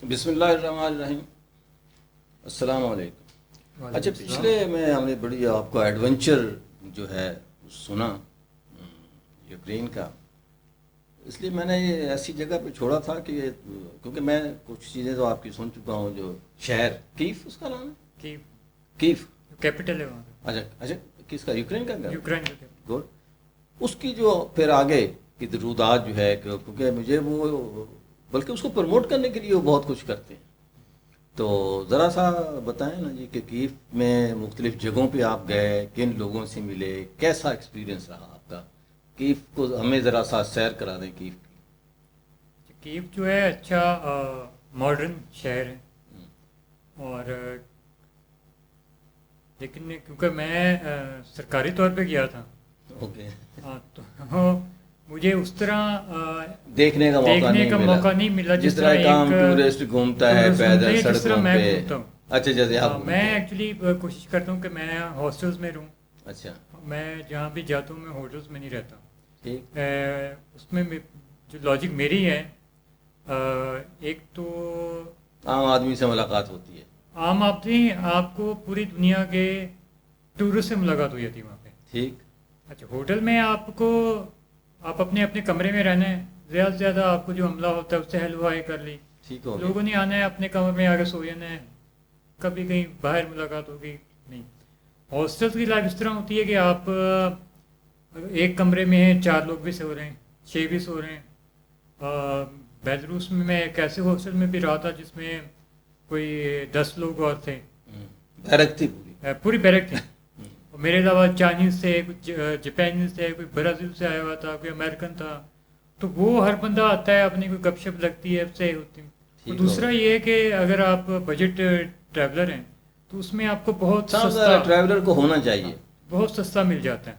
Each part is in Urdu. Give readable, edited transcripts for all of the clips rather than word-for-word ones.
بسم اللہ الرحمن الرحیم. السلام علیکم. اچھا پچھلے میں ہم نے بڑی آپ کا ایڈونچر جو ہے سنا یوکرین کا، اس لیے میں نے یہ ایسی جگہ پہ چھوڑا تھا کہ کیونکہ میں کچھ چیزیں تو آپ کی سن چکا ہوں. جو شہر کیف اس کا نام ہے، کیف کیپٹل ہے وہاں کا. اچھا اچھا کس کا؟ یوکرین کا؟ یوکرین کا. گڈ. اس کی جو پھر آگے کی درودات جو ہے کیونکہ مجھے وہ بلکہ اس کو پروموٹ کرنے کے لیے وہ بہت کچھ کرتے ہیں. تو ذرا سا بتائیں نا جی کہ کیف میں مختلف جگہوں پہ آپ گئے، کن لوگوں سے ملے، کیسا ایکسپیرینس رہا آپ کا؟ کیف کو ہمیں ذرا سا سیر کرا دیں کیف کی. کیف جو ہے اچھا ماڈرن شہر ہے، اور لیکن کیونکہ میں سرکاری طور پہ گیا تھا، اوکے، تو مجھے اس طرح دیکھنے کا موقع نہیں ملا جس طرح ایک عام ٹورسٹ گھومتا ہے پیدل سڑکوں پہ. اچھا جیسے آپ میں ایکچولی کوشش کرتا ہوں کہ میں ہاسٹلز میں رہوں. اچھا، میں جہاں بھی جاتا ہوں میں ہوٹلز میں نہیں رہتا. ٹھیک. اس میں جو لاجک میری ہے، ایک تو عام آدمی سے ملاقات ہوتی ہے. عام آدمی آپ کو پوری دنیا کے ٹورسٹ سے ملاقات ہو جاتی ہے وہاں پہ. ٹھیک. اچھا ہوٹل میں آپ اپنے کمرے میں رہنا ہے، زیادہ سے زیادہ آپ کو جو حملہ ہوتا ہے اس سے ہیلو ہائی کر لی. ٹھیک ہو لوگوں نے آنا ہے اپنے کمرے میں آگے سو جانا ہے، کبھی کہیں باہر ملاقات ہوگی نہیں. ہاسٹل کی لائف اس طرح ہوتی ہے کہ آپ ایک کمرے میں ہیں، 4 لوگ بھی سو رہے ہیں، 6 بھی سو رہے ہیں. بیلاروس میں ایک ایسے ہاسٹل میں بھی رہا تھا جس میں کوئی 10 لوگ اور تھے. بیرک تھی پوری بیرک تھی. میرے علاوہ چائنیز تھے، کچھ جاپانیز تھے، کوئی برازیل سے آیا ہوا تھا، کوئی امریکن تھا. تو وہ ہر بندہ آتا ہے، اپنی کوئی گپ شپ لگتی ہے، سے ہوتی. دوسرا یہ ہے کہ اگر آپ بجٹ ٹریولر ہیں تو اس میں آپ کو بہت سستا، ٹریولر کو ہونا چاہیے، بہت سستا مل جاتا ہے.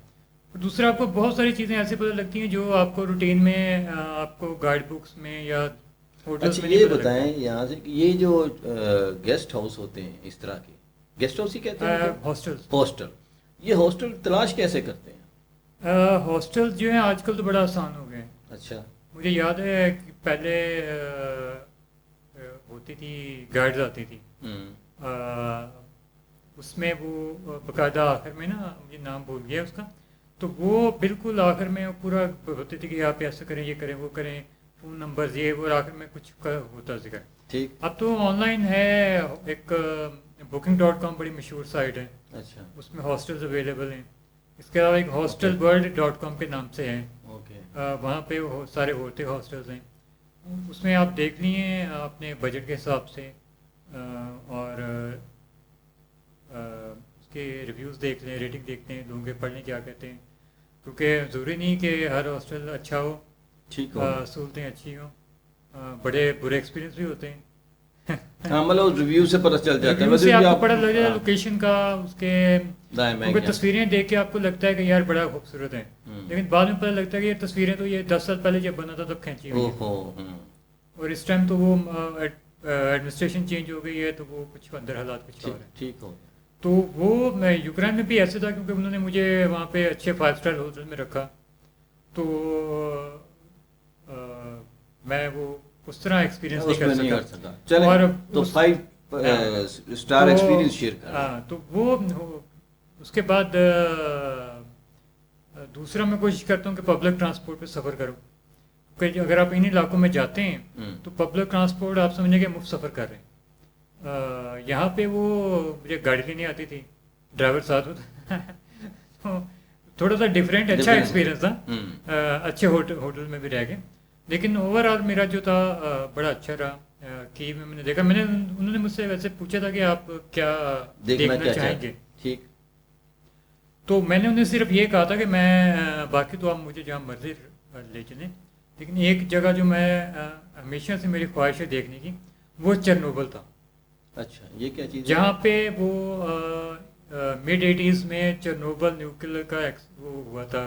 دوسرا آپ کو بہت ساری چیزیں ایسی پتہ لگتی ہیں جو آپ کو روٹین میں آپ کو گائیڈ بکس میں یا ہوٹلس اچھا میں یہ نہیں پتہ بتائیں یہاں سے کہ یہ جو گیسٹ ہاؤس ہوتے ہیں اس طرح کے گیسٹ ہاؤس ہی کہتے ہیں ہاسٹل، یہ ہاسٹل تلاش کیسے کرتے ہیں؟ ہاسٹل جو ہیں آج کل تو بڑا آسان ہو گئے ہیں. اچھا، مجھے یاد ہے کہ پہلے ہوتی تھی گائیڈز آتی تھی، اس میں وہ باقاعدہ آخر میں نا مجھے نام بھول گیا اس کا، تو وہ بالکل آخر میں پورا ہوتی تھی کہ آپ ایسا کریں، یہ کریں، وہ کریں، فون نمبرز یہ وہ، آخر میں کچھ ہوتا ذکر. ٹھیک. اب تو آن لائن ہے، ایک booking.com بڑی مشہور سائٹ ہے. اچھا، اس میں ہاسٹلز اویلیبل ہیں. اس کے علاوہ ایک hostelworld.com کے نام سے ہے، وہاں پہ سارے ہوتے ہاسٹلز ہیں. اس میں آپ دیکھ لیے اپنے بجٹ کے حساب سے، اور اس کے ریویوز دیکھ لیں، ریٹنگ دیکھتے ہیں، لوگوں کے پڑھ لیں کیا کہتے ہیں، کیونکہ ضروری نہیں کہ ہر ہاسٹل اچھا ہو، سہولتیں اچھی ہوں، بڑے برے ایکسپیرینس بھی ہوتے ہیں. ہاں مطلب ریویو سے پتہ چل جاتا ہے، سے آپ کو پتہ لگ جاتا ہے لوکیشن کا، اس کے تصویریں دیکھ کے آپ کو لگتا ہے کہ یار بڑا خوبصورت ہے، لیکن بعد میں پتہ لگتا ہے کہ یہ تصویریں تو یہ 10 سال پہلے جب بنا تھا تب کھینچی ہوئی ہیں، اور اس ٹائم تو وہ ایڈمنسٹریشن چینج ہو گئی ہے، تو وہ کچھ اندر حالات کچھ اور ہیں. ٹھیک ہو. تو وہ میں یوکرین میں بھی ایسے تھا، کیونکہ انہوں نے مجھے وہاں پہ اچھے 5 اسٹار ہوٹل میں رکھا، تو میں وہ اس طرح ایکسپیرینس نہیں کر سکا. اور تو 5 اسٹار ایکسپیرینس شیئر کر. ہاں تو وہ اس کے بعد دوسرا میں کوشش کرتا ہوں کہ پبلک ٹرانسپورٹ پہ سفر کروں، کہ اگر آپ ان علاقوں میں جاتے ہیں تو پبلک ٹرانسپورٹ آپ سمجھیں کہ مفت سفر کر رہے ہیں. یہاں پہ وہ مجھے گاڑی لینے آتی تھی، ڈرائیور ساتھ ہوتا، تھوڑا سا ڈفرینٹ اچھا ایکسپیرینس تھا، اچھے ہوٹل میں بھی رہ گئے. لیکن اوور آل میرا جو تھا بڑا اچھا رہا. کیف میں نے دیکھا، انہوں نے مجھ سے ویسے پوچھا تھا کہ آپ کیا دیکھنا چاہیں گے. ٹھیک. تو میں نے انہیں صرف یہ کہا تھا کہ میں باقی تو آپ مجھے جہاں مرضی لے چلیں، لیکن ایک جگہ جو میں ہمیشہ سے میری خواہش ہے دیکھنے کی، وہ چرنوبل تھا. اچھا یہ کیا چیز؟ جہاں پہ وہ مڈ 80s میں چرنوبل نیوکلیر کا وہ ہوا تھا.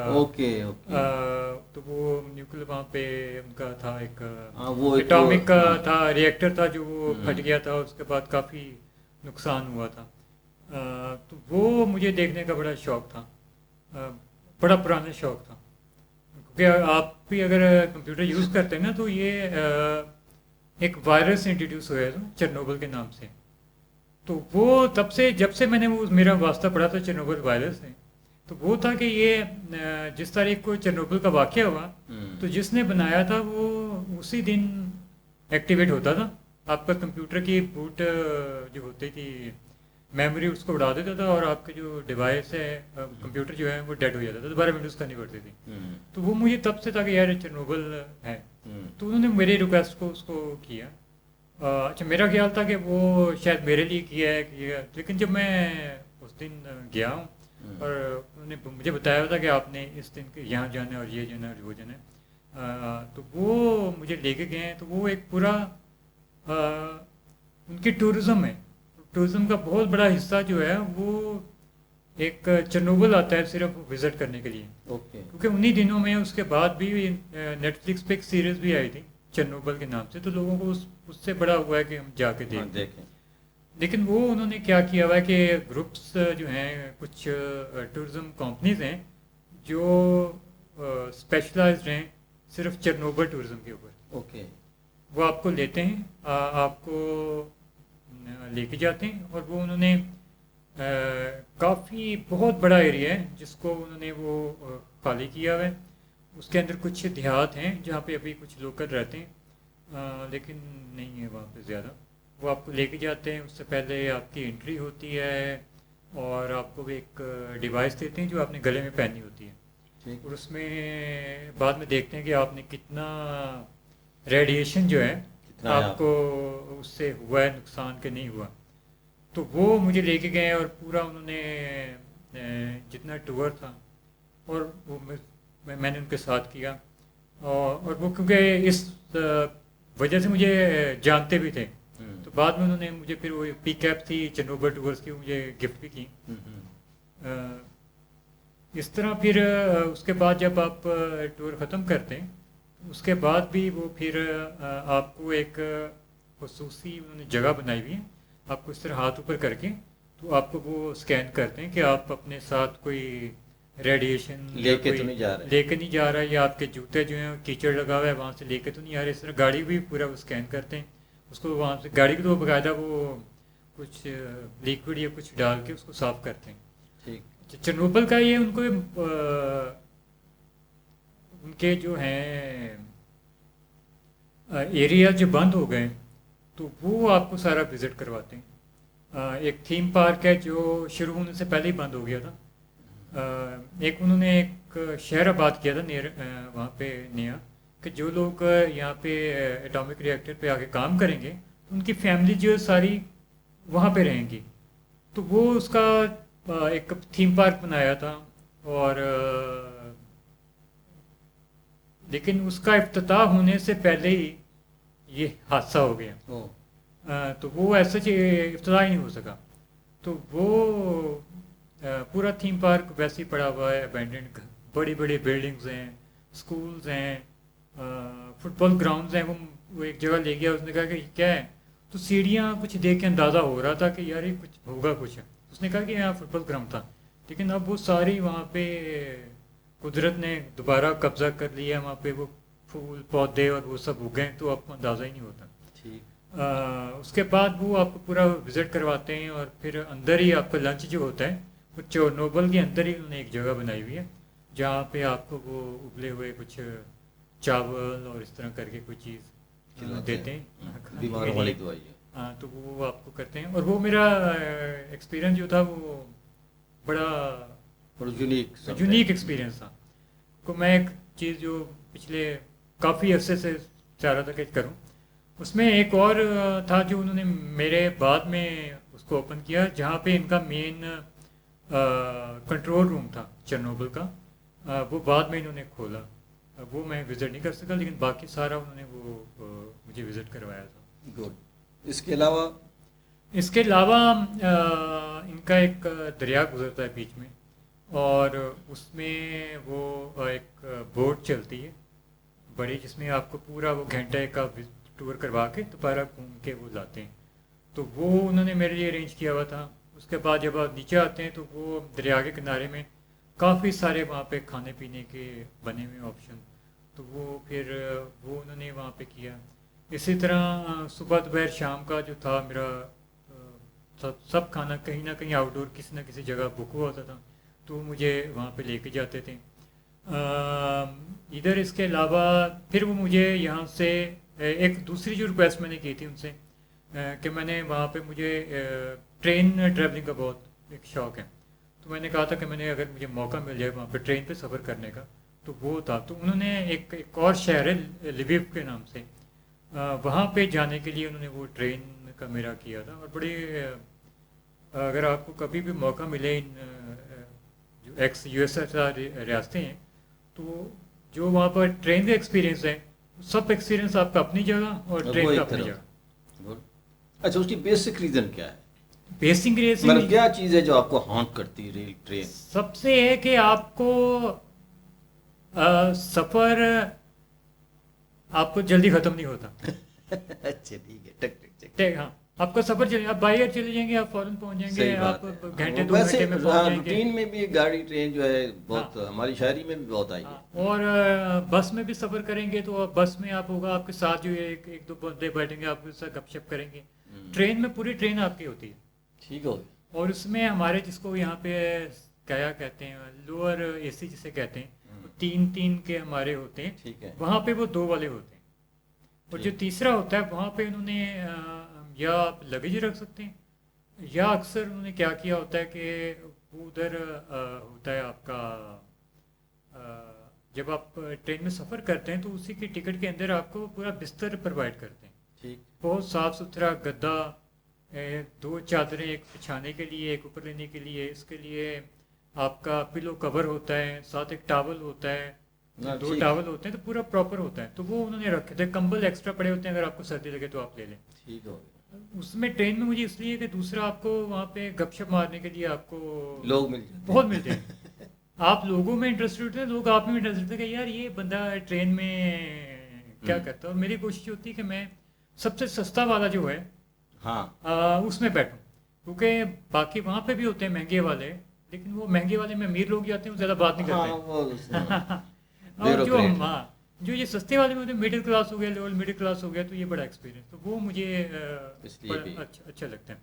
تو وہ نیوکلیر وہاں پہ ان کا تھا ایک اٹامک کا تھا ریئیکٹر تھا جو وہ پھٹ گیا تھا، اس کے بعد کافی نقصان ہوا تھا. تو وہ مجھے دیکھنے کا بڑا شوق تھا، بڑا پرانا شوق تھا. کیونکہ آپ بھی اگر کمپیوٹر یوز کرتے ہیں نا تو یہ ایک وائرس انٹروڈیوس ہوا تھا چرنوبل کے نام سے. تو وہ تب سے جب سے میں نے وہ میرا واسطہ پڑھا تھا چرنوبل وائرس سے، تو وہ تھا کہ یہ جس تاریخ کو چرنوبل کا واقعہ ہوا تو جس نے بنایا تھا وہ اسی دن ایکٹیویٹ ہوتا تھا. آپ کا کمپیوٹر کی بوٹ جو ہوتی تھی میموری اس کو اڑا دیتا تھا، اور آپ کے جو ڈیوائس ہے کمپیوٹر جو ہے وہ ڈیڈ ہو جاتا تھا، دوبارہ ونڈوز کرنی پڑتی تھی. تو وہ مجھے تب سے تھا کہ یار چرنوبل ہے. تو انہوں نے میری ریکویسٹ کو اس کو کیا. اچھا میرا خیال تھا کہ وہ شاید میرے لیے کیا ہے، لیکن جب میں اس دن گیا ہوں اور انہوں نے مجھے بتایا تھا کہ آپ نے اس دن یہاں جانا ہے اور یہ جانا ہے اور وہ جانا ہے، تو وہ مجھے لے کے گئے ہیں. تو وہ ایک پورا ان کی ٹورزم ہے، ٹورزم کا بہت بڑا حصہ جو ہے وہ ایک چرنوبل آتا ہے صرف وزٹ کرنے کے لیے. کیونکہ انہی دنوں میں اس کے بعد بھی نیٹ فلکس پہ ایک سیریز بھی آئی تھی چرنوبل کے نام سے، تو لوگوں کو اس سے بڑا ہوا ہے کہ ہم جا کے دیکھیں. لیکن وہ انہوں نے کیا کیا ہوا ہے کہ گروپس جو ہیں کچھ ٹورزم کمپنیز ہیں جو اسپیشلائزڈ ہیں صرف چرنوبل ٹورزم کے اوپر. وہ آپ کو لیتے ہیں، آپ کو لے کے جاتے ہیں، اور وہ انہوں نے کافی بہت بڑا ایریا ہے جس کو انہوں نے وہ خالی کیا ہوا ہے. اس کے اندر کچھ دیہات ہیں جہاں پہ ابھی کچھ لوکل رہتے ہیں، لیکن نہیں ہے وہاں پہ زیادہ. وہ آپ کو لے کے جاتے ہیں، اس سے پہلے آپ کی انٹری ہوتی ہے اور آپ کو ایک ڈیوائس دیتے ہیں جو آپ نے گلے میں پہنی ہوتی ہے، اور اس میں بعد میں دیکھتے ہیں کہ آپ نے کتنا ریڈیشن جو ہے آپ کو اس سے ہوا ہے نقصان کہ نہیں ہوا. تو وہ مجھے لے کے گئے اور پورا انہوں نے جتنا ٹور تھا اور وہ میں نے ان کے ساتھ کیا، اور وہ کیونکہ اس وجہ سے مجھے جانتے بھی تھے، تو بعد میں انہوں نے مجھے پھر وہ پی کیپ تھی چرنوبل ٹورز کی مجھے گفٹ بھی کی. اس طرح پھر اس کے بعد جب آپ ٹور ختم کرتے ہیں اس کے بعد بھی وہ پھر آپ کو ایک خصوصی انہوں نے جگہ بنائی ہوئی ہے، آپ کو اس طرح ہاتھ اوپر کر کے تو آپ کو وہ اسکین کرتے ہیں کہ آپ اپنے ساتھ کوئی ریڈیشن لے کے نہیں جا رہا ہے، یا آپ کے جوتے جو ہیں کیچڑ لگا ہوا ہے وہاں سے لے کے تو نہیں آ رہے. اس طرح گاڑی بھی پورا وہ اسکین کرتے ہیں، اس کو وہاں سے گاڑی کو تو باقاعدہ وہ کچھ لیکوڈ یا کچھ ڈال کے اس کو صاف کرتے ہیں. چرنوبل کا یہ ان کو ان کے جو ہیں ایریا جو بند ہو گئے تو وہ آپ کو سارا وزٹ کرواتے ہیں. ایک تھیم پارک ہے جو شروع ہونے سے پہلے ہی بند ہو گیا تھا. ایک انہوں نے ایک شہر آباد کیا تھا وہاں پہ نیا، کہ جو لوگ یہاں پہ اٹامک ریئیکٹر پہ آگے کام کریں گے ان کی فیملی جو ساری وہاں پہ رہیں گی. تو وہ اس کا ایک تھیم پارک بنایا تھا، اور لیکن اس کا افتتاح ہونے سے پہلے ہی یہ حادثہ ہو گیا. تو وہ ایسا افتتاح ہی نہیں ہو سکا. تو وہ پورا تھیم پارک ویسے ہی پڑا ہوا ہے، ابینڈنڈ بڑی بڑی بلڈنگز ہیں، اسکولز ہیں، فٹ بال گراؤنڈز ہیں. وہ ایک جگہ لے گیا، اس نے کہا کہ کیا ہے، تو سیڑھیاں کچھ دیکھ کے اندازہ ہو رہا تھا کہ یار یہ کچھ ہوگا کچھ. اس نے کہا کہ یہاں فٹ بال گراؤنڈ تھا، لیکن اب وہ ساری وہاں پہ قدرت نے دوبارہ قبضہ کر لیا. وہاں پہ وہ پھول پودے اور وہ سب اگے، تو آپ کو اندازہ ہی نہیں ہوتا. اس کے بعد وہ آپ کو پورا وزٹ کرواتے ہیں، اور پھر اندر ہی آپ کا لنچ جو ہوتا ہے وہ چرنوبل کے اندر ہی انہوں نے ایک جگہ بنائی ہوئی ہے جہاں پہ آپ کو وہ ابلے ہوئے کچھ چاول اور اس طرح کر کے کوئی چیز دیتے ہیں، بیماروں والی دوائی. تو وہ آپ کو کرتے ہیں. اور وہ میرا ایکسپیرئنس جو تھا وہ بڑا یونیک ایکسپیرئنس تھا. کو میں ایک چیز جو پچھلے کافی عرصے سے چاہ رہا تھا کہ کروں، اس میں ایک اور تھا جو انہوں نے میرے بعد میں اس کو اوپن کیا، جہاں پہ ان کا مین کنٹرول روم تھا چرنوبل کا. وہ بعد میں انہوں نے کھولا، وہ میں وزٹ نہیں کر سکا، لیکن باقی سارا انہوں نے وہ مجھے وزٹ کروایا تھا. گڈ. اس کے علاوہ ان کا ایک دریا گزرتا ہے بیچ میں، اور اس میں وہ ایک بوٹ چلتی ہے بڑی، جس میں آپ کو پورا وہ گھنٹے کا ٹور کروا کے دوبارہ گھوم کے وہ لاتے ہیں. تو وہ انہوں نے میرے لیے ارینج کیا ہوا تھا. اس کے بعد جب آپ نیچے آتے ہیں تو وہ دریا کے کنارے میں کافی سارے وہاں پہ کھانے پینے کے بنے ہوئے آپشن، تو وہ پھر وہ انہوں نے وہاں پہ کیا. اسی طرح صبح دوپہر شام کا جو تھا میرا سب کھانا کہیں نہ کہیں آؤٹ ڈور کسی نہ کسی جگہ بک ہوا ہوتا تھا، تو مجھے وہاں پہ لے کے جاتے تھے. ادھر اس کے علاوہ پھر وہ مجھے یہاں سے ایک دوسری جو ریکویسٹ میں نے کی تھی ان سے کہ میں نے وہاں پہ مجھے ٹرین ٹریولنگ کا بہت ایک شوق ہے، تو میں نے کہا تھا کہ میں نے اگر مجھے موقع مل جائے وہاں پہ ٹرین پہ سفر کرنے کا تو وہ تھا. تو انہوں نے ایک اور شہر ہے لویو کے نام سے، وہاں پہ جانے کے لیے انہوں نے وہ ٹرین کا میرا کیا تھا. اور بڑے اگر آپ کو کبھی بھی موقع ملے ان جو ایکس یو ایس ایس ریاستیں ہیں تو جو وہاں پر ٹرین کا ایکسپیرینس ہے سب ایکسپیرینس آپ کا اپنی جگہ اور ٹرین کا اپنی جگہ. اچھا، اس کی بیسک ریزن کیا ہے؟ بیسک ریزن مطلب کیا چیز ہے جو آپ کو ہانٹ کرتی ہے ٹرین؟ سب سے ہے کہ آپ کو سفر آپ کو جلدی ختم نہیں ہوتا. اچھا ٹھیک ہے، ٹک ٹک ٹک. ہاں، آپ کا سفر چلے، آپ بائی ایئر چلے جائیں گے آپ فوراً پہنچ جائیں گے، آپ گھنٹے 2 گھنٹے میں پہنچ جائیں گے. روٹین میں بھی گاڑی ٹرین جو ہے بہت ہماری شہری میں بھی بہت آئی ہے. اور بس میں بھی سفر کریں گے تو بس میں آپ ہوگا آپ کے ساتھ جو ایک دو بندے بیٹھیں گے آپ کے ساتھ گپ شپ کریں گے. ٹرین میں پوری ٹرین آپ کی ہوتی ہے. ٹھیک ہے. اور اس میں ہمارے جس کو یہاں پہ کیا کہتے ہیں لوور اے سی جسے کہتے ہیں 3 کے ہمارے ہوتے ہیں. ٹھیک ہے. وہاں پہ وہ 2 والے ہوتے ہیں. اور جو تیسرا ہوتا ہے وہاں پہ انہوں نے یا آپ لگیج رکھ سکتے ہیں یا اکثر انہوں نے کیا کیا ہوتا ہے کہ وہ ادھر ہوتا ہے آپ کا جب آپ ٹرین میں سفر کرتے ہیں تو اسی کی ٹکٹ کے اندر آپ کو پورا بستر پرووائڈ کرتے ہیں. بہت صاف ستھرا گدا، 2 چادریں، ایک بچھانے کے لیے ایک اوپر لینے کے لیے، اس کے لیے آپ کا پلو کور ہوتا ہے، ساتھ ایک ٹاول ہوتا ہے، 2 ٹاول ہوتے ہیں، تو پورا پراپر ہوتا ہے. تو وہ انہوں نے رکھے تھے. کمبل ایکسٹرا پڑے ہوتے ہیں اگر آپ کو سردی لگے تو آپ لے لیں. ٹھیک ہے. اس میں ٹرین میں مجھے اس لیے کہ دوسرا آپ کو وہاں پہ گپ شپ مارنے کے لیے آپ کو لوگ مل جاتے ہیں، بہت ملتے ہیں. آپ لوگوں میں انٹرسٹڈ ہوتے ہیں، لوگ آپ میں انٹرسٹڈ ہوتے ہیں کہ یار یہ بندہ ٹرین میں کیا کرتا ہے. اور میری کوشش ہوتی ہے کہ میں سب سے سستا والا جو ہے اس میں بیٹھوں، کیونکہ باقی وہاں پہ بھی ہوتے ہیں مہنگے والے، لیکن وہ مہنگے والے میں امیر لوگ جاتے ہیں وہ زیادہ بات نہیں کرتے. اور جو یہ سستے والے میں ہوتے ہیں مڈل کلاس ہو گیا، لیول مڈل کلاس ہو گیا، تو یہ بڑا ایکسپیرینس تو وہ مجھے اچھا لگتا ہے.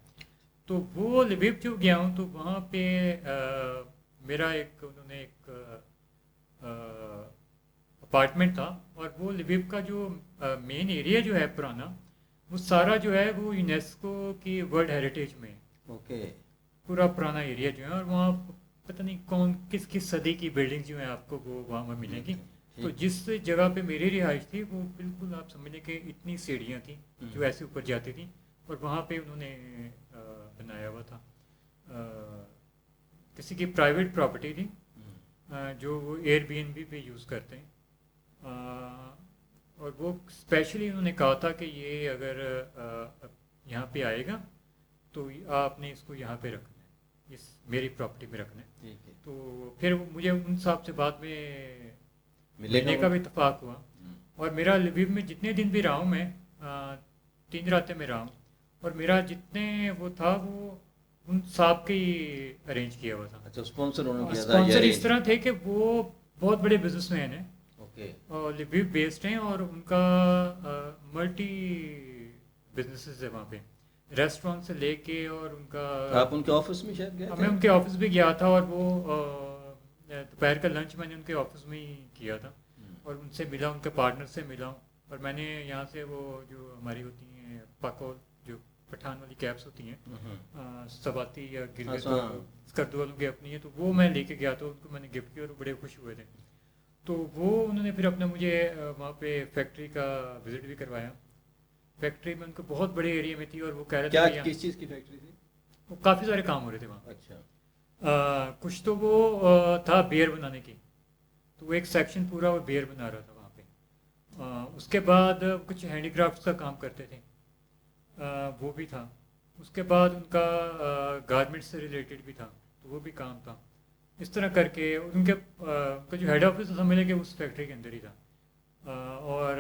تو وہ لویو جو گیا ہوں تو وہاں پہ میرا انہوں نے ایک اپارٹمنٹ تھا. اور وہ لویو کا جو مین ایریا جو ہے پرانا، وہ سارا جو ہے وہ یونیسکو کی ورلڈ ہیریٹیج میں ہے. پورا پرانا ایریا جو ہے، اور وہاں پتہ نہیں کس صدی کی بلڈنگ جو ہیں آپ کو وہ وہاں ملیں گی. تو جس جگہ پہ میری رہائش تھی وہ بالکل آپ سمجھ لیں کہ اتنی سیڑھیاں تھیں جو ایسے اوپر جاتی تھیں، اور وہاں پہ انہوں نے بنایا ہوا تھا. کسی کی پرائیویٹ پراپرٹی تھی جو وہ ایئر بی این بی پہ یوز کرتے ہیں. اور وہ اسپیشلی انہوں نے کہا تھا کہ یہ اگر یہاں پہ آئے گا تو آپ نے اس کو یہاں پہ رکھنا ہے، اس میری پراپرٹی میں رکھنا ہے. تو پھر مجھے ان صاحب سے بعد میں ملنے کا بھی اتفاق ہوا. اور میرا لویو میں جتنے دن بھی رہا ہوں میں 3 راتیں میں رہا ہوں، اور میرا جتنے وہ تھا وہ ان صاحب کے ہی ارینج کیا ہوا تھا. اچھا، اسپانسر اس طرح تھے کہ وہ بہت بڑے بزنس مین ہیں اور لویو بیسڈ ہیں، اور ان کا ملٹی بزنسز ہے وہاں پہ، ریسٹورینٹ سے لے کے. اور ان کا آپ ان کے آفس میں شاید گئے تھے؟ میں ان کے آفس بھی گیا تھا، اور وہ دوپہر کا لنچ میں نے ان کے آفس میں ہی کیا تھا، اور ان سے ملا، ان کے پارٹنر سے ملا ہوں. اور میں نے یہاں سے وہ جو ہماری ہوتی ہیں پاکول جو پٹھان والی کیپس ہوتی ہیں سواتی یا گرگت اسکردو والوں کی اپنی ہے، تو وہ میں لے کے گیا تھا، ان کو میں نے گفٹ کیا اور بڑے خوش ہوئے تھے. تو وہ انہوں نے پھر اپنا مجھے وہاں پہ فیکٹری کا وزٹ بھی کروایا. فیکٹری میں ان کو بہت بڑے ایریا میں تھی، اور وہ کہہ رہے تھے کس چیز کی فیکٹری تھی؟ وہ کافی سارے کام ہو رہے تھے وہاں. اچھا. کچھ تو وہ تھا بیئر بنانے کی، تو وہ ایک سیکشن پورا وہ بیئر بنا رہا تھا وہاں پہ. اس کے بعد کچھ ہینڈی کرافٹس کا کام کرتے تھے، وہ بھی تھا. اس کے بعد ان کا گارمنٹ سے ریلیٹڈ بھی تھا، تو وہ بھی کام تھا. اس طرح کر کے ان کے جو ہیڈ آفس سمجھ کہ اس فیکٹری کے اندر ہی تھا. اور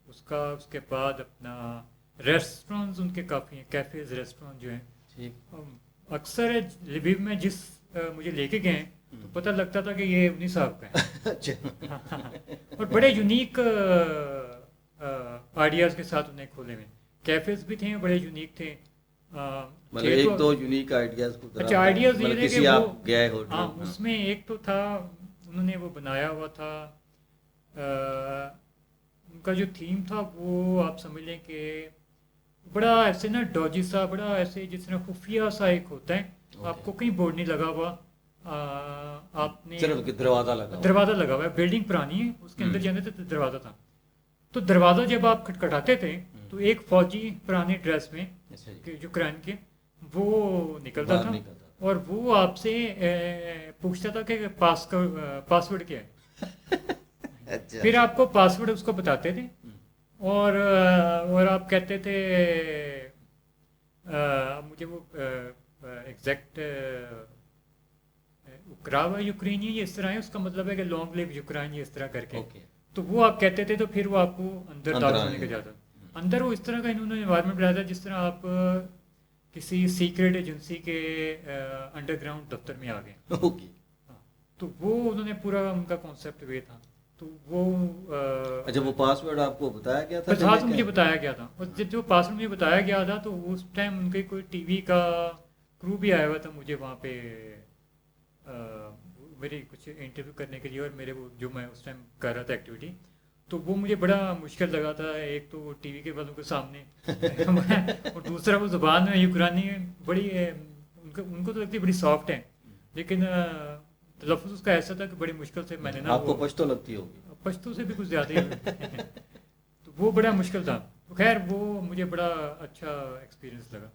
اس کے بعد اپنا ریسٹورینٹس ان کے کافی ہیں، کیفیز ریسٹورینٹ جو ہیں. اکثر لویو میں جس مجھے لے کے گئے تو پتہ لگتا تھا کہ یہ انہی صاحب کا ہے. اور بڑے یونیک آئیڈیاز کے ساتھ انہیں کھولے ہوئے. کیفیز بھی تھے بڑے یونیک تھے. مطلب ایک دو یونیک آئیڈیاز کو اچھا آئیڈیاز یہ تھے کہ وہ گئے ہاں اس میں ایک تو تھا انہوں نے وہ بنایا ہوا تھا ان کا جو تھیم تھا وہ آپ سمجھ لیں کہ بڑا ایسے نا ڈوجی سا بڑا ایسے جس طرح خفیہ سا ایک ہوتا ہے. آپ کو کہیں بورڈ نہیں لگا ہوا, آپ نے صرف دروازہ لگا ہوا ہے. بلڈنگ پرانی ہے, اس کے اندر جانے تھے تو دروازہ تھا. تو دروازہ جب آپ کھٹکھٹاتے تھے تو ایک فوجی پرانے ڈریس میں یوکرین کے وہ نکلتا تھا اور وہ آپ سے پوچھتا تھا کہ پاسورڈ کیا ہے. پھر آپ کو پاسورڈ اس کو بتاتے تھے اور آپ کہتے تھے مجھے وہ ایگزیکٹ اکراوا یوکرینی یہ اس طرح ہے, اس کا مطلب ہے کہ لانگ لیو یوکرین یہ اس طرح کر کے. تو وہ آپ کہتے تھے تو پھر وہ آپ کو اندر داخل ہونے کا جاتا. اندر وہ اس طرح کا انہوں نے انوائرمنٹ بنایا تھا جس طرح آپ کسی سیکرٹ ایجنسی کے انڈر گراؤنڈ دفتر میں آ گئے. تو وہ انہوں نے پورا ان کا کانسیپٹ وے تھا. تو وہ اچھا وہ پاسورڈ آپ کو بتایا گیا تھا؟ ہاں مجھے بتایا گیا تھا, اور جب جو پاسورڈ مجھے بتایا گیا تھا تو اس ٹائم ان کے کوئی ٹی وی کا کرو بھی آیا ہوا تھا مجھے وہاں پہ میری کچھ انٹرویو کرنے کے لیے, اور میرے وہ جو میں اس ٹائم کر رہا تھا ایکٹیویٹی, تو وہ مجھے بڑا مشکل لگا تھا. ایک تو ٹی وی کے والوں کے سامنے اور دوسرا وہ زبان میں یوکرانی بڑی ان کو تو لگتی بڑی سافٹ ہے, لیکن تلفظ اس کا ایسا تھا کہ بڑی مشکل سے میں نے نا. آپ کو پشتو لگتی ہوگی؟ پشتو سے بھی کچھ زیادہ ہی تو وہ بڑا مشکل تھا. خیر وہ مجھے بڑا اچھا ایکسپیرینس لگا.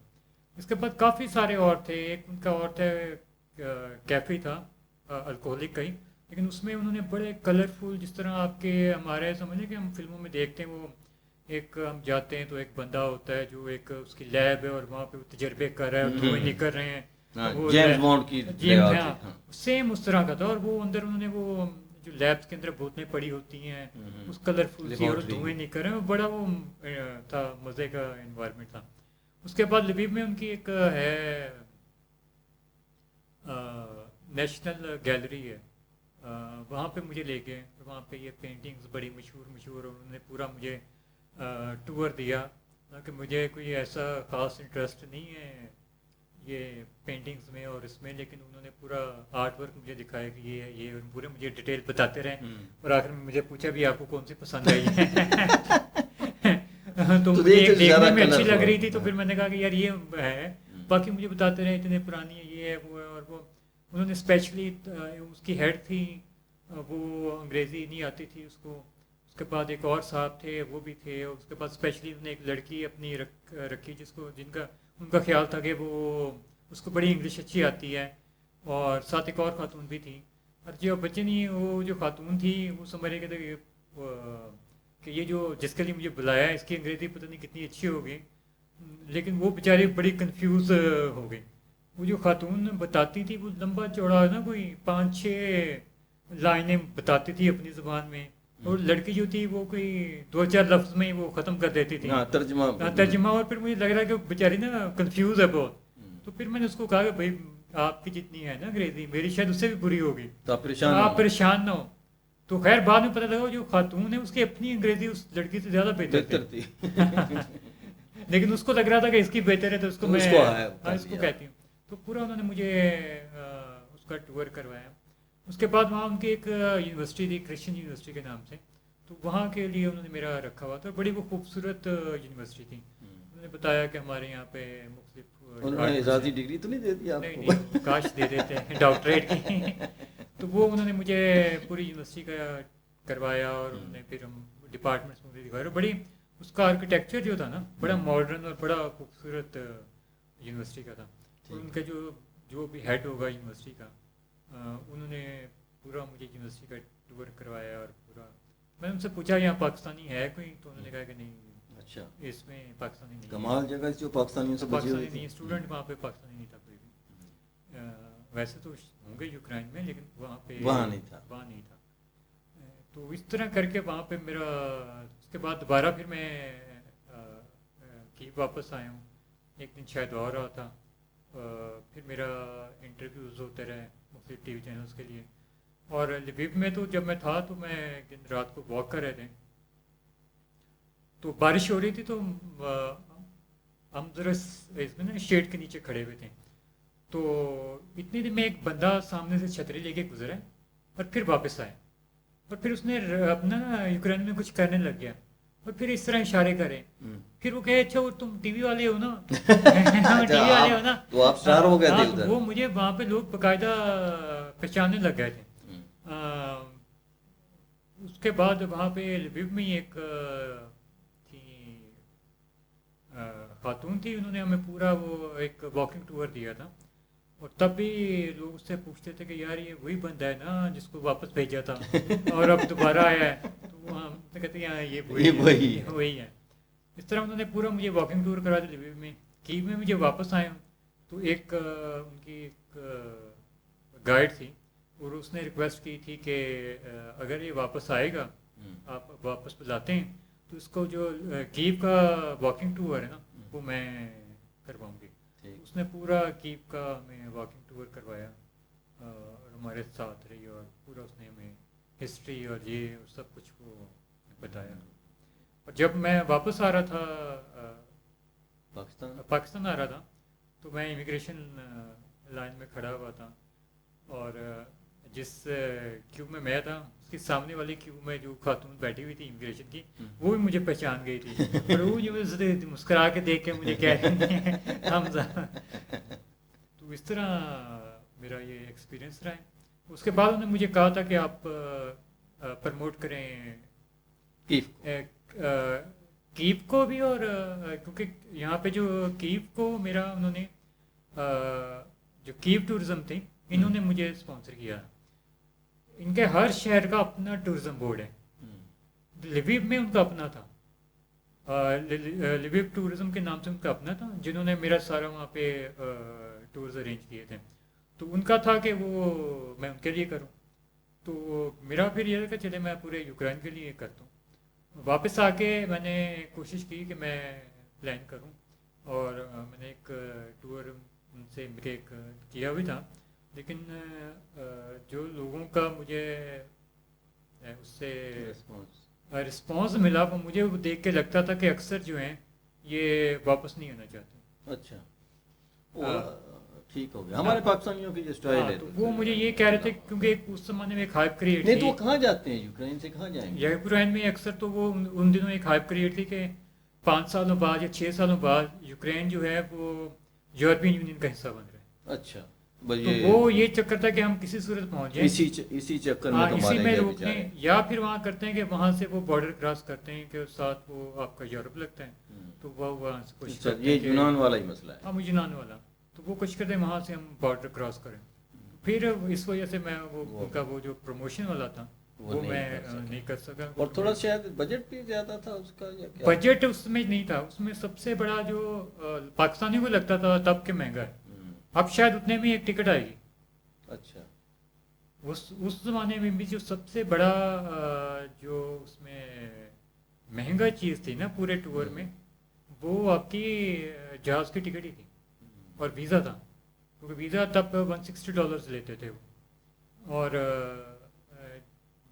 اس کے بعد کافی سارے اور تھے. ایک ان کا اور تھا کیفے تھا الکوہلک کا ہی, لیکن اس میں انہوں نے بڑے کلرفل جس طرح آپ کے ہمارے سمجھیں کہ ہم فلموں میں دیکھتے ہیں وہ ایک ہم جاتے ہیں تو ایک بندہ ہوتا ہے جو ایک اس کی لیب ہے اور وہاں پہ وہ تجربے کر رہا ہے اور دھوئیں نکل رہے ہیں. جیمز بانڈ کی سیم اس طرح کا تھا. اور وہ اندر انہوں نے وہ جو لیبس کے اندر بوتلیں پڑی ہوتی ہیں اس کلرفل سی اور دھوئیں نکل رہے ہیں, بڑا وہ تھا مزے کا انوائرمنٹ تھا. اس کے بعد لویو میں ان کی ایک ہے نیشنل گیلری ہے, وہاں پہ مجھے لے گئے. وہاں پہ یہ پینٹنگز بڑی مشہور اور انہوں نے پورا مجھے ٹور دیا. کہ مجھے کوئی ایسا خاص انٹرسٹ نہیں ہے یہ پینٹنگز میں اور اس میں, لیکن انہوں نے پورا آرٹ ورک مجھے دکھایا کہ یہ ہے یہ, اور پورے مجھے ڈیٹیل بتاتے رہے. اور آخر میں مجھے پوچھا بھی آپ کو کون سی پسند آئی ہے تو مجھے ایک دیکھنے میں اچھی لگ رہی تھی, تو پھر میں نے کہا کہ یار یہ ہے. باقی مجھے بتاتے رہے اتنے پرانی ہے یہ ہے وہ ہے. اور وہ انہوں نے اسپیشلی اس کی ہیڈ تھی وہ انگریزی نہیں آتی تھی اس کو. اس کے بعد ایک اور صاحب تھے وہ بھی تھے. اس کے بعد اسپیشلی انہوں نے ایک لڑکی اپنی رکھی جس کو ان کا خیال تھا کہ وہ اس کو بڑی انگلش اچھی آتی ہے. اور ساتھ ایک اور خاتون بھی تھی. اور جو بچے نہیں وہ جو خاتون تھی وہ سمجھ رہے کہ یہ جو جس کے لیے مجھے بلایا ہے اس کی انگریزی پتہ نہیں کتنی اچھی ہوگی, لیکن وہ بیچاری بڑی کنفیوز ہو گئی. وہ جو خاتون بتاتی تھی وہ لمبا چوڑا نا کوئی 5-6 لائنیں بتاتی تھی اپنی زبان میں, اور لڑکی جو تھی وہ کوئی 2-4 لفظ میں وہ ختم کر دیتی تھی ترجمہ. اور پھر مجھے لگ رہا ہے کہ بیچاری نا کنفیوز ہے بہت. تو پھر میں نے اس کو کہا کہ بھائی آپ کی جتنی ہے نا انگریزی میری شاید اس سے بھی بری ہوگی, آپ پریشان نہ ہو. تو خیر بعد میں پتہ لگا جو خاتون ہے اس کی اپنی انگریزی اس لڑکی سے زیادہ بہتر تھی لیکن اس کو لگ رہا تھا کہ اس کی بہتر ہے تو اس کو میں اس کو کہتی ہوں. تو پورا انہوں نے مجھے اس کا ٹور کروایا. اس کے بعد وہاں ان کی ایک یونیورسٹی تھی کرسچن یونیورسٹی کے نام سے, تو وہاں کے لیے انہوں نے میرا رکھا ہوا تھا. بڑی وہ خوبصورت یونیورسٹی تھی. انہوں نے بتایا کہ ہمارے یہاں پہ مختلف اعزازی ڈگری تو نہیں دے دی آپ کو؟ نہیں کاش دے دیتے ڈاکٹریٹ کی. تو وہ انہوں نے مجھے پوری یونیورسٹی کا کروایا اور انہوں نے پھر ہم ڈپارٹمنٹس مجھے دکھایا. بڑی اس کا آرکیٹیکچر جو تھا نا بڑا ماڈرن اور بڑا خوبصورت یونیورسٹی کا تھا. ان کا جو بھی ہیڈ ہوگا یونیورسٹی کا انہوں نے پورا مجھے یونیورسٹی کا ٹور کروایا. اور پورا میں نے ان سے پوچھا یہاں پاکستانی ہے کوئی, تو انہوں نے کہا کہ نہیں اچھا اس میں پاکستانی نہیں. کمال جگہ جو پاکستانیوں سے پاکستانی نہیں, اسٹوڈنٹ وہاں پہ پاکستانی نہیں تھا کوئی بھی. ویسے تو ہوں گے یوکرائن میں لیکن وہاں نہیں تھا. تو اس طرح کر کے وہاں پہ میرا اس کے بعد دوبارہ پھر میں کیو واپس آیا ہوں. ایک دن شاید اور رہا تھا. پھر میرا انٹرویوز ہوتے رہے مختلف ٹی وی چینلز کے لیے. اور لویو میں تو جب میں تھا تو میں ایک دن رات کو واک کر رہے تھے, تو بارش ہو رہی تھی تو ہم ذرا اس میں نا شیڈ کے نیچے کھڑے ہوئے تھے. تو اتنی دیر میں ایک بندہ سامنے سے چھتری لے کے گزرا اور پھر واپس آئے, اور پھر اس نے اپنا یوکرین میں کچھ کرنے لگ گیا اور پھر اس طرح اشارے کرے. پھر وہ کہے اچھا وہ تم ٹی وی والے ہو نا, ٹی وی والے ہو نا, تو آپ اسٹار ہو گئے تھے ادھر. وہ مجھے وہاں پہ لوگ باقاعدہ پہچاننے لگ گئے تھے. اس کے بعد وہاں پہ لویو میں ایک تھی خاتون تھی, انہوں نے ہمیں پورا وہ ایک واکنگ ٹور دیا تھا, اور تب بھی لوگ اس سے پوچھتے تھے کہ یار یہ وہی بندہ ہے نا جس کو واپس بھیجا تھا اور اب دوبارہ آیا ہے. تو ہم کہتے ہیں ہاں یہ وہی ہے. اس طرح انہوں نے پورا مجھے واکنگ ٹور کرا دیا لویو میں. کیو میں مجھے واپس آئے ہوں تو ایک ان کی ایک گائیڈ تھی, اور اس نے ریکویسٹ کی تھی کہ اگر یہ واپس آئے گا, آپ واپس بلاتے ہیں تو اس کو جو کیو کا واکنگ ٹور ہے نا وہ میں کرواؤں گی. اس نے پورا کیو کا ہمیں واکنگ ٹور کروایا اور ہمارے ساتھ رہی, اور پورا اس نے ہمیں ہسٹری اور یہ اور سب کچھ کو بتایا. اور جب میں واپس آ رہا تھا پاکستان آ رہا تھا تو میں امیگریشن لائن میں کھڑا ہوا تھا, اور جس کیو میں تھا اس کے سامنے والی کیو میں جو خاتون بیٹھی ہوئی تھی امیگریشن کی, وہ بھی مجھے پہچان گئی تھی, اور وہ مجھے مسکرا کے دیکھ کے مجھے کہہ رہی ہیں حمزہ. تو اس طرح میرا یہ ایکسپیرئنس رہا ہے. اس کے بعد انہوں نے مجھے کہا تھا کہ آپ پروموٹ کریں کیپ کو بھی, اور کیونکہ یہاں پہ جو کیپ کو میرا انہوں نے جو کیپ ٹورزم تھی انہوں نے مجھے اسپانسر کیا. ان کے ہر شہر کا اپنا ٹورزم بورڈ ہے. لویو میں ان کا اپنا تھا, لویو ٹورزم کے نام سے ان کا اپنا تھا, جنہوں نے میرا سارا وہاں پہ ٹورز ارینج کیے تھے. تو ان کا تھا کہ وہ میں ان کے لیے کروں. تو میرا پھر یہ کہ چلے میں پورے یوکرین کے لیے کرتا ہوں. واپس آ کے میں نے کوشش کی کہ میں پلان کروں, اور میں نے ایک ٹور ان سے ایک کیا بھی تھا, لیکن جو لوگوں کا مجھے اس سے رسپانس ملا وہ مجھے وہ دیکھ کے لگتا تھا کہ اکثر جو ہیں یہ واپس نہیں آنا چاہتے. اچھا ٹھیک ہو گیا. ہمارے پاکستانیوں کی جو اسٹائل ہے تو وہ مجھے یہ کہہ رہے تھے کیونکہ اس زمانے میں ایک ہائپ کریٹ نہیں, تو وہ کہاں جاتے ہیں یوکرین سے, کہاں جائیں گے؟ یوکرین میں اکثر تو وہ ان دنوں ایک ہائپ کریٹ تھی کہ 5 سالوں بعد یا 6 سالوں بعد یوکرین جو ہے وہ یورپین یونین کا حصہ بن رہا ہے. اچھا, تو وہ یہ چکر تھا کہ ہم کسی صورت پہنچ جائیں, اسی چکر میں اسی میں روک لیں, یا پھر وہاں کرتے ہیں کہ وہاں سے وہ بارڈر کراس کرتے ہیں کہ ساتھ وہ آپ کا یورپ لگتا ہے, تو وہ وہاں سے کوشش کرتے ہیں. یہ یونان والا ہی مسئلہ ہے. ہاں یونان والا, تو وہ کوشش کرتے ہیں وہاں سے ہم بارڈر کراس کریں. پھر اس وجہ سے میں ان کا وہ جو پروموشن والا تھا وہ میں نہیں کر سکا. اور تھوڑا شاید بجٹ بھی زیادہ تھا اس کا, بجٹ اس میں نہیں تھا. اس میں سب سے بڑا جو پاکستانیوں کو لگتا تھا تب کہ مہنگا ہے, اب شاید اتنے میں ایک ٹکٹ آئے گی. اچھا, اس زمانے میں بھی جو سب سے بڑا جو اس میں مہنگا چیز تھی نا پورے ٹور میں, وہ آپ کی جہاز کی ٹکٹ ہی تھی اور ویزا تھا, کیونکہ ویزا تب $160 لیتے تھے وہ, اور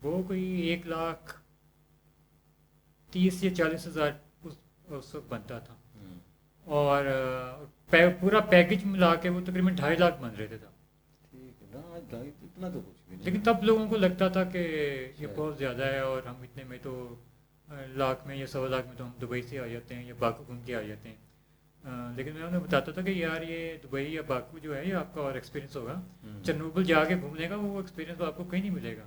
وہ کوئی 1,30,000 یا 40,000 اس وقت بنتا تھا, اور پورا پیکج ملا کے وہ تقریباً 2.5 لاکھ بن رہے تھے. اتنا تو کچھ بھی نہیں, لیکن تب لوگوں کو لگتا تھا کہ یہ بہت زیادہ ہے, اور ہم اتنے میں تو لاکھ میں یا 1.25 لاکھ میں تو ہم دبئی سے آ جاتے ہیں یا باکو گھوم کے آ جاتے ہیں. لیکن میں انہیں بتاتا تھا کہ یار یہ دبئی یا باکو جو ہے یہ آپ کا اور ایکسپیرینس ہوگا, چرنوبل جا کے گھومنے کا وہ ایکسپیرینس آپ کو کہیں نہیں ملے گا.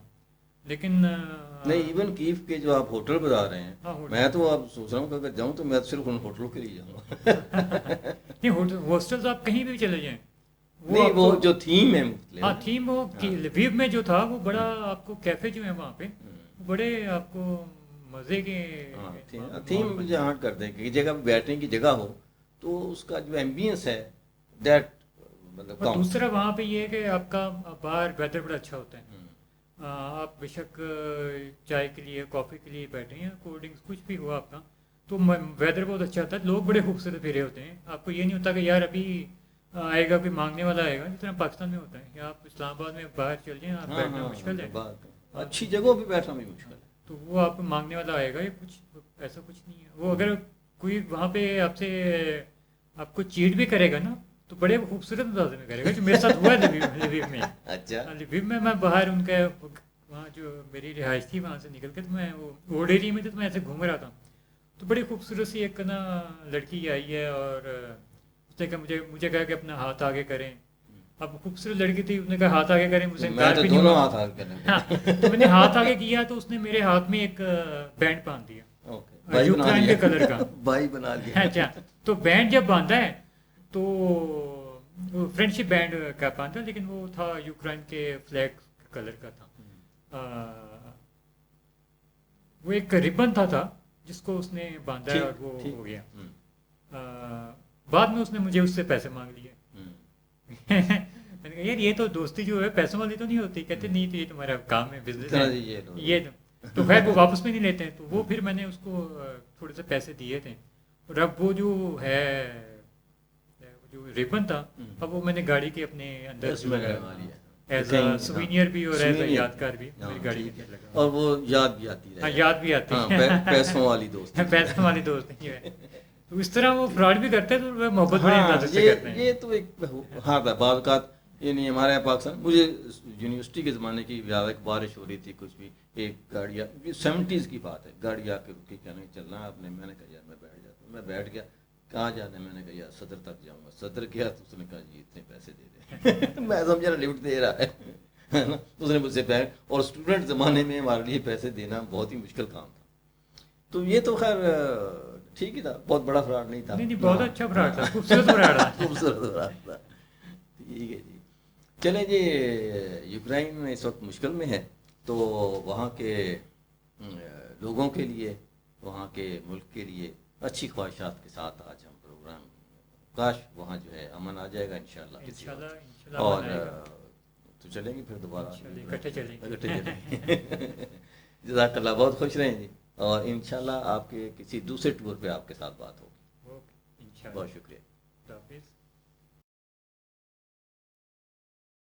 لیکن نہیں, ایون کیف کے جو آپ ہوٹل بتا رہے ہیں, میں تو اب سوچ رہا ہوں کہ اگر جاؤں تو میں صرف ان ہوٹلوں کے لیے جاؤں گا. نہیں, ہاسٹلز آپ کہیں بھی چلے جائیں, نہیں وہ جو تھیم ہے, ہاں تھیم وہ لویو میں جو تھا وہ بڑا آپ کو کیفے جو ہیں وہاں پہ بڑے آپ کو مزے کے تھیم جہاں کر دیں کہ جگہ بیٹھنے کی جگہ ہو تو اس کا جو ایمبینس ہے دیٹ مطلب. دوسرا وہاں پہ یہ ہے کہ آپ کا باہر ویدر بڑا اچھا ہوتا ہے, آپ بے شک چائے کے لیے کافی کے لیے بیٹھے ہیں, کولڈ ڈرنکس کچھ بھی ہوا آپ کا, تو ویدر بہت اچھا ہوتا ہے, لوگ بڑے خوبصورت پھیرے ہوتے ہیں. آپ کو یہ نہیں ہوتا کہ یار ابھی آئے گا کوئی مانگنے والا آئے گا, جس طرح پاکستان میں ہوتا ہے کہ آپ اسلام آباد میں باہر چل جائیں آپ بیٹھنا مشکل ہے, اچھی جگہوں پہ بیٹھنا بھی مشکل ہے, تو وہ آپ کو مانگنے والا آئے گا, یہ کچھ ایسا کچھ نہیں ہے. وہ اگر کوئی وہاں پہ آپ سے آپ کو چیٹ بھی کرے گا نا تو بڑے خوبصورت انداز میں کرے گا، جو میرے ساتھ ہوا ہے لویو میں. اچھا. لویو میں باہر ان کا وہاں جو میری رہائش تھی وہاں سے نکل کے تو میں وہ اولڈ ایریا میں تھا، تو میں ایسے گھوم رہا تھا تو بڑی خوبصورت سی ایک نا لڑکی آئی ہے اور اس نے کہا مجھے کہا کہ اپنا ہاتھ آگے کریں. اب خوبصورت لڑکی تھی، اس نے کہا ہاتھ آگے کریں، مجھ سے انکار بھی نہیں دونوں ہوا. ہاتھ آگے کریں. ہاں تو میں نے ہاتھ آگے کیا تو اس نے میرے ہاتھ میں ایک بینڈ باندھ دیا یوکرائن کے کلر کا. بھائی بنا لیا. اچھا تو بینڈ جب باندھا ہے تو فرینڈ شپ بینڈ کا باندھا، لیکن وہ تھا یوکرائن کے فلیگ کلر کا تھا. وہ ایک ربن تھا جس کو اس نے باندھا ہے اور وہ ہو گیا. بعد میں اس نے مجھے اس سے پیسے مانگ لیے. میں نے کہا یار یہ تو دوستی جو ہے پیسوں والی تو نہیں ہوتی. کہتے نہیں تو یہ تمہارا کام ہے، بزنس ہے یہ تو خیر وہ واپس بھی نہیں لیتے ہیں. تو وہ پھر میں نے اس کو تھوڑے سے پیسے دیے تھے اور اب وہ جو ہے جو ریبن تھا اب وہ میں نے گاڑی کے اپنے اندر ایز اے سوینئر بھی اور ایز اے یادگار بھی میری گاڑی کے اندر لگا. اور وہ یاد بھی آتی ہے. یاد بھی آتی ہے. پیسوں والی دوست. پیسوں والی دوست نہیں ہے. تو اس طرح وہ فراڈ بھی کرتے ہیں تو محبت بڑے انداز سے کرتے ہیں. یہ تو ایک ہاں بعض اوقات یہ نہیں ہمارے یہاں پاکستان. مجھے یونیورسٹی کے زمانے کی یاد ہے، بارش ہو رہی تھی کچھ بھی، ایک گاڑی 70s کی بات ہے، گاڑی آ کے رکی کہنے چلنا ہے آپ نے. میں نے کہا یار میں بیٹھ جاتا ہوں. میں بیٹھ گیا. کہاں جانا ہے؟ میں نے کہا یار صدر تک جاؤں گا. صدر گیا تو اس نے کہا جی اتنے پیسے دے دیں. میں سمجھا لفٹ دے رہا ہے نا. اس نے مجھ سے اور اسٹوڈنٹ زمانے میں ہمارے لیے پیسے دینا بہت ہی مشکل کام تھا. تو یہ تو خیر ٹھیک ہی تھا، بہت بڑا فراڈ نہیں تھا. نہیں بہت اچھا فراڈ تھا، خوبصورت فراڈ تھا. خوبصورت فراڈ تھا. ٹھیک ہے جی. چلیں جی، یوکرائن اس وقت مشکل میں ہے تو وہاں کے لوگوں کے لیے، وہاں کے ملک کے لیے اچھی خواہشات کے ساتھ آج ہم پروگرام، کاش وہاں جو ہے امن آ جائے گا انشاءاللہ. اور تو چلیں گے پھر دوبارہ اکٹھے چلیں گے. جزاک اللہ، بہت خوش رہیں جی. اور انشاءاللہ آپ کے کسی دوسرے ٹور پہ آپ کے ساتھ بات ہوگی. اوکے انشاءاللہ. بہت شکریہ. خدا حافظ.